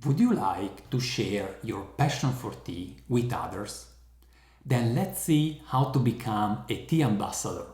Would you like to share your passion for tea with others? Then let's see how to become a tea ambassador.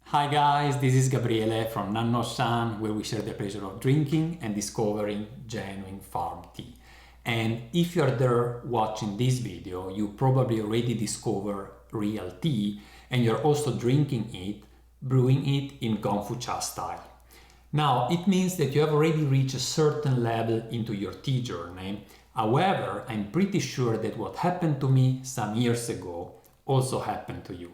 Hi guys, this is Gabriele from Nannuoshan, where we share the pleasure of drinking and discovering genuine farm tea. And if you're there watching this video, you probably already discovered real tea and you're also drinking it, brewing it in Gongfu Cha style. Now, it means that you have already reached a certain level into your tea journey. However, I'm pretty sure that what happened to me some years ago also happened to you.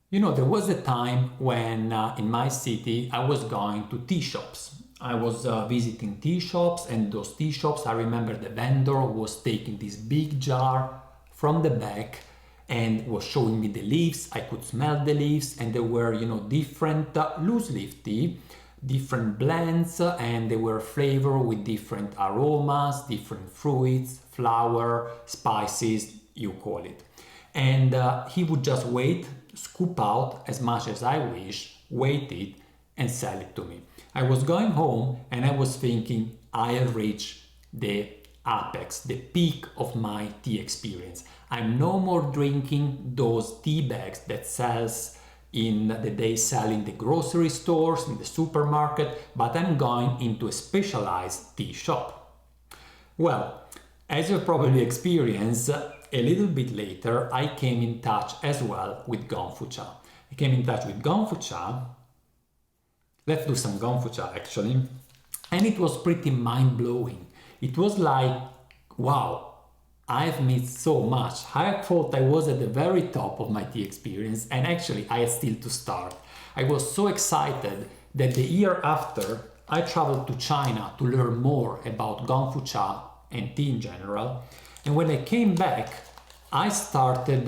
You know, there was a time when in my city I was going to tea shops. I was visiting tea shops, and those tea shops, I remember the vendor was taking this big jar from the back and was showing me the leaves. I could smell the leaves, and there were, you know, different loose leaf tea, different blends, and they were flavored with different aromas, different fruits, flower, spices, you call it. And he would just wait, scoop out as much as I wish, weight it, and sell it to me. I was going home and I was thinking, I have reached the apex, the peak of my tea experience. I'm no more drinking those tea bags that they sell in the grocery stores, in the supermarket, but I'm going into a specialized tea shop. Well, as you've probably experienced, a little bit later, I came in touch as well with Gongfu Cha. I came in touch with Gongfu Cha. Let's do some Gongfu Cha actually. And it was pretty mind-blowing. It was like, wow, I've missed so much. I thought I was at the very top of my tea experience, and actually I had still to start. I was so excited that the year after, I traveled to China to learn more about Gongfu Cha and tea in general. And when I came back, I started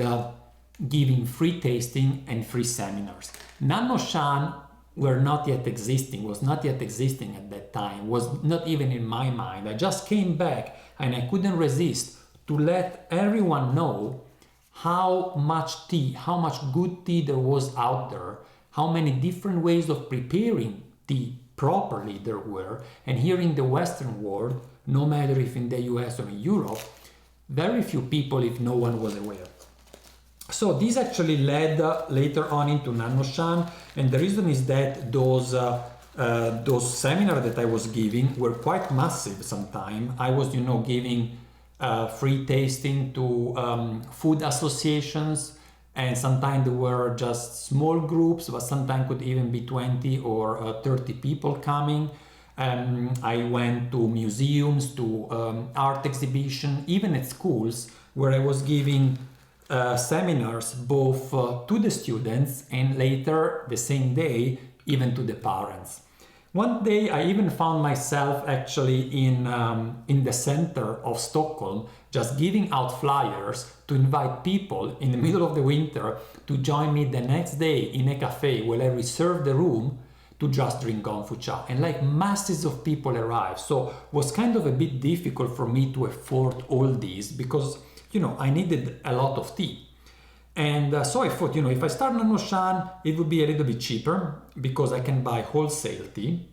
giving free tasting and free seminars. Nannuoshan was not yet existing at that time, was not even in my mind. I just came back and I couldn't resist to let everyone know how much tea, how much good tea there was out there, how many different ways of preparing tea properly there were. And here in the Western world, no matter if in the US or in Europe, very few people, if no one, was aware. So this actually led later on into Nannuoshan, and the reason is that those seminars that I was giving were quite massive sometimes. I was, giving free tasting to food associations, and sometimes there were just small groups, but sometimes could even be 20 or 30 people coming. I went to museums, to art exhibition, even at schools, where I was giving seminars both to the students and later, the same day, even to the parents. One day I even found myself actually in the center of Stockholm, just giving out flyers to invite people in the middle of the winter to join me the next day in a cafe where I reserved the room to just drink Gongfu Cha, and like masses of people arrived. So it was kind of a bit difficult for me to afford all these because, I needed a lot of tea. And so I thought, if I start Nannuoshan, it would be a little bit cheaper because I can buy wholesale tea.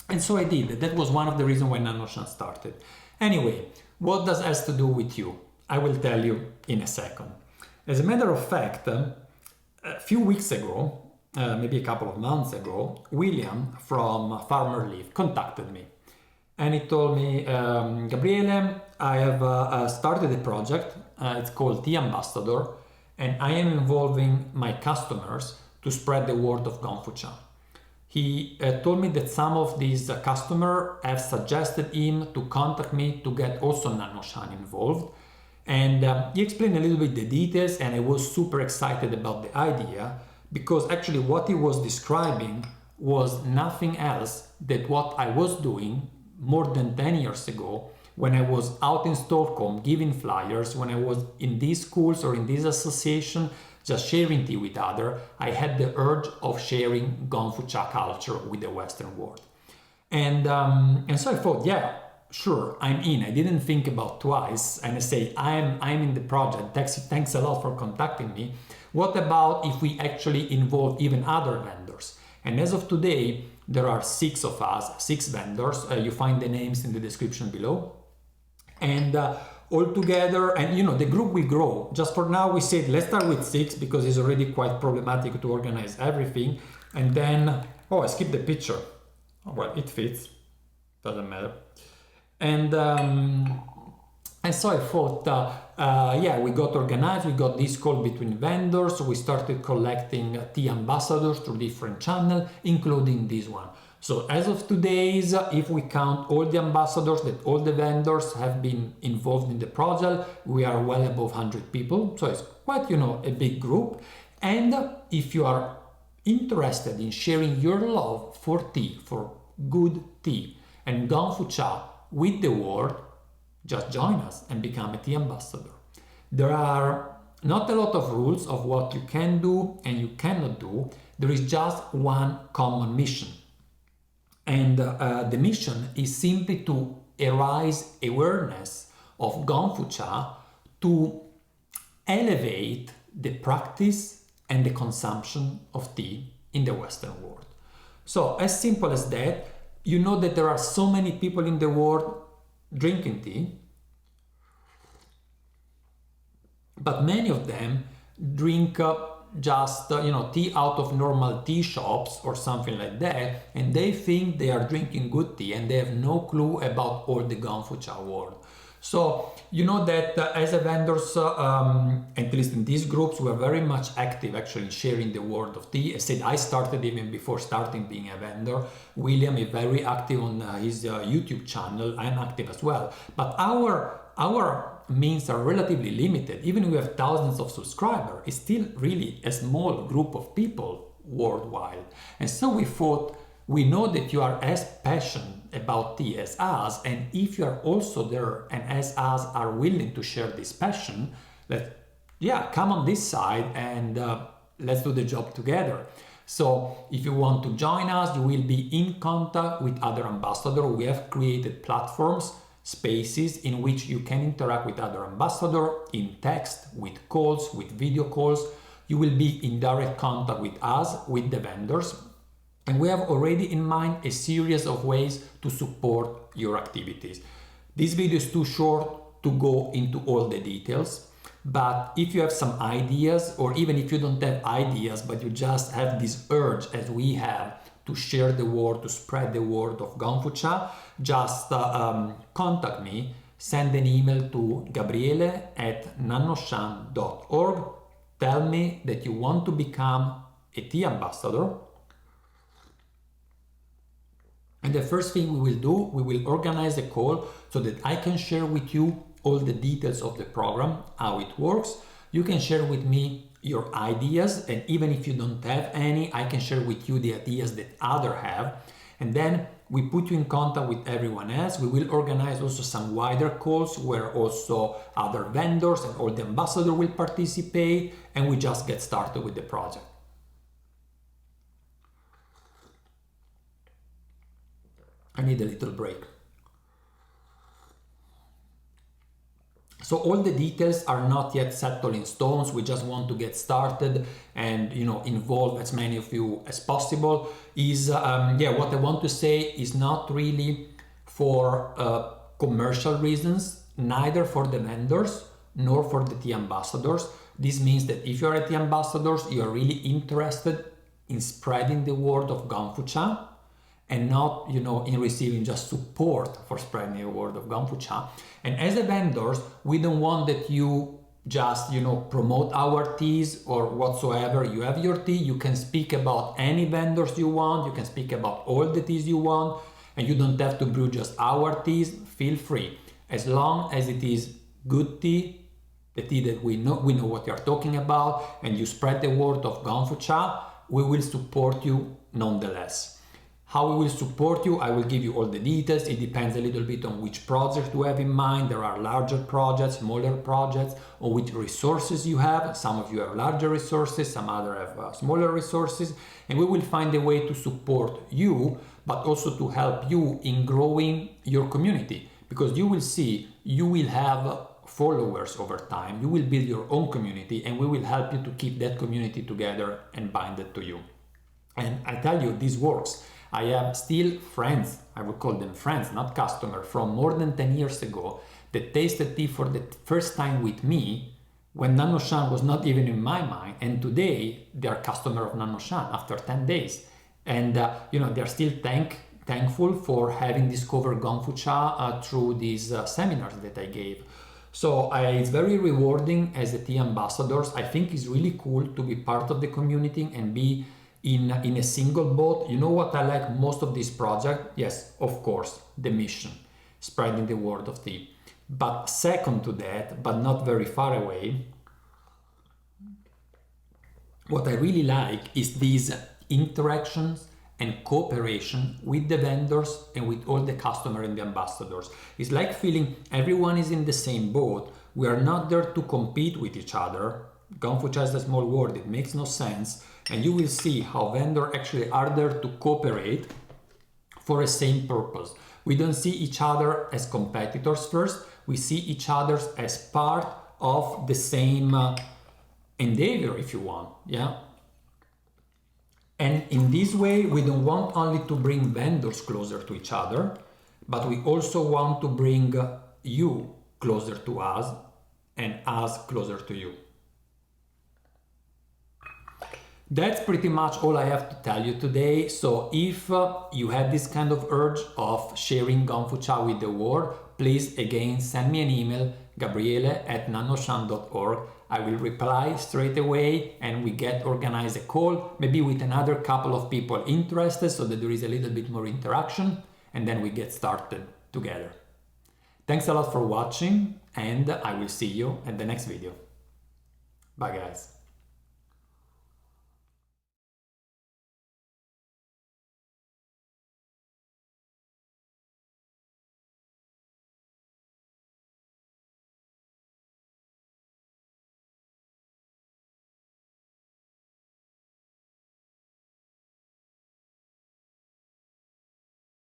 And so I did. That was one of the reasons why Nannuoshan started. Anyway, what does has to do with you? I will tell you in a second. As a matter of fact, a few weeks ago, maybe a couple of months ago, William from Farmer Leaf contacted me. And he told me, Gabriele, I have started a project, it's called Tea Ambassador, and I am involving my customers to spread the word of Gongfu Cha. He told me that some of these customers have suggested him to contact me to get also Nannuoshan involved. And he explained a little bit the details, and I was super excited about the idea because actually what he was describing was nothing else than what I was doing more than 10 years ago when I was out in Stockholm giving flyers, when I was in these schools or in this association just sharing tea with others. I had the urge of sharing Gongfu Cha culture with the Western world. And so I thought, yeah, sure, I'm in. I didn't think about twice, and I say I'm in the project. Thanks a lot for contacting me. What about if we actually involve even other vendors? And as of today, there are 6 of us, 6 vendors. You find the names in the description below. And all together, and you know, the group will grow. Just for now, we said let's start with 6 because it's already quite problematic to organize everything. And then, oh, I skipped the picture. Oh, well, it fits, doesn't matter. And so I thought, yeah, we got organized, we got this call between vendors, we started collecting tea ambassadors through different channels, including this one. So as of today's, if we count all the ambassadors that all the vendors have been involved in the project, we are well above 100 people. So it's quite, you know, a big group. And if you are interested in sharing your love for tea, for good tea and Gongfu Cha with the world, just join us and become a tea ambassador. There are not a lot of rules of what you can do and you cannot do. There is just one common mission. And the mission is simply to arise awareness of Gongfu Cha, to elevate the practice and the consumption of tea in the Western world. So as simple as that, you know that there are so many people in the world drinking tea, but many of them drink just you know, tea out of normal tea shops or something like that, and they think they are drinking good tea and they have no clue about all the Gongfu Cha world. So you know that as a vendors, at least in these groups, we are very much active actually in sharing the world of tea. I said I started even before starting being a vendor. William is very active on his YouTube channel. I'm active as well. But our means are relatively limited. Even if we have thousands of subscribers, it's still really a small group of people worldwide. And so we thought, we know that you are as passionate about tea as us, and if you are also there and as us are willing to share this passion, come on this side and let's do the job together. So if you want to join us, you will be in contact with other ambassadors. We have created platforms, spaces in which you can interact with other ambassadors in text, with calls, with video calls. You will be in direct contact with us, with the vendors. And we have already in mind a series of ways to support your activities. This video is too short to go into all the details, but if you have some ideas, or even if you don't have ideas, but you just have this urge as we have to share the word, to spread the word of Gongfu Cha, just contact me, send an email to Gabriele@nannuoshan.org, tell me that you want to become a tea ambassador. And the first thing we will do, we will organize a call so that I can share with you all the details of the program, how it works. You can share with me your ideas, and even if you don't have any, I can share with you the ideas that others have. And then we put you in contact with everyone else. We will organize also some wider calls where also other vendors and all the ambassadors will participate, and we just get started with the project. I need a little break. So all the details are not yet settled in stones. We just want to get started and, you know, involve as many of you as possible. What I want to say is not really for commercial reasons, neither for the vendors nor for the tea ambassadors. This means that if you are a tea ambassador, you are really interested in spreading the word of Gongfu Cha, and not, you know, in receiving just support for spreading the word of Gongfu Cha. And as a vendors, we don't want that you just, you know, promote our teas or whatsoever. You have your tea, you can speak about any vendors you want, you can speak about all the teas you want, and you don't have to brew just our teas. Feel free. As long as it is good tea, the tea that we know what you're talking about, and you spread the word of Gongfu Cha, we will support you nonetheless. How we will support you, I will give you all the details. It depends a little bit on which project you have in mind. There are larger projects, smaller projects, or which resources you have. Some of you have larger resources, some other have smaller resources, and we will find a way to support you, but also to help you in growing your community. because you will see you will have followers over time, you will build your own community, and we will help you to keep that community together and bind it to you. And I tell you, this works. I have still friends, I would call them friends, not customers, from more than 10 years ago that tasted tea for the first time with me when Nannuoshan was not even in my mind, and today they are customer of Nannuoshan after 10 days. And they're still thankful for having discovered Gongfu Cha through these seminars that I gave. So it's very rewarding as a tea ambassadors. I think it's really cool to be part of the community and be in a single boat. You know what I like most of this project? Yes, of course, the mission, spreading the word of tea. But second to that, but not very far away, what I really like is these interactions and cooperation with the vendors and with all the customers and the ambassadors. It's like feeling everyone is in the same boat. We are not there to compete with each other. Gongfu Cha is a small word, it makes no sense. And you will see how vendors actually are there to cooperate for a same purpose. We don't see each other as competitors first, we see each other as part of the same endeavor, if you want, yeah? And in this way, we don't want only to bring vendors closer to each other, but we also want to bring you closer to us and us closer to you. That's pretty much all I have to tell you today. So if you have this kind of urge of sharing Gongfu Cha with the world, please again send me an email, gabriele@nannuoshan.org. I will reply straight away and we get organized a call, maybe with another couple of people interested so that there is a little bit more interaction, and then we get started together. Thanks a lot for watching, and I will see you at the next video. Bye guys.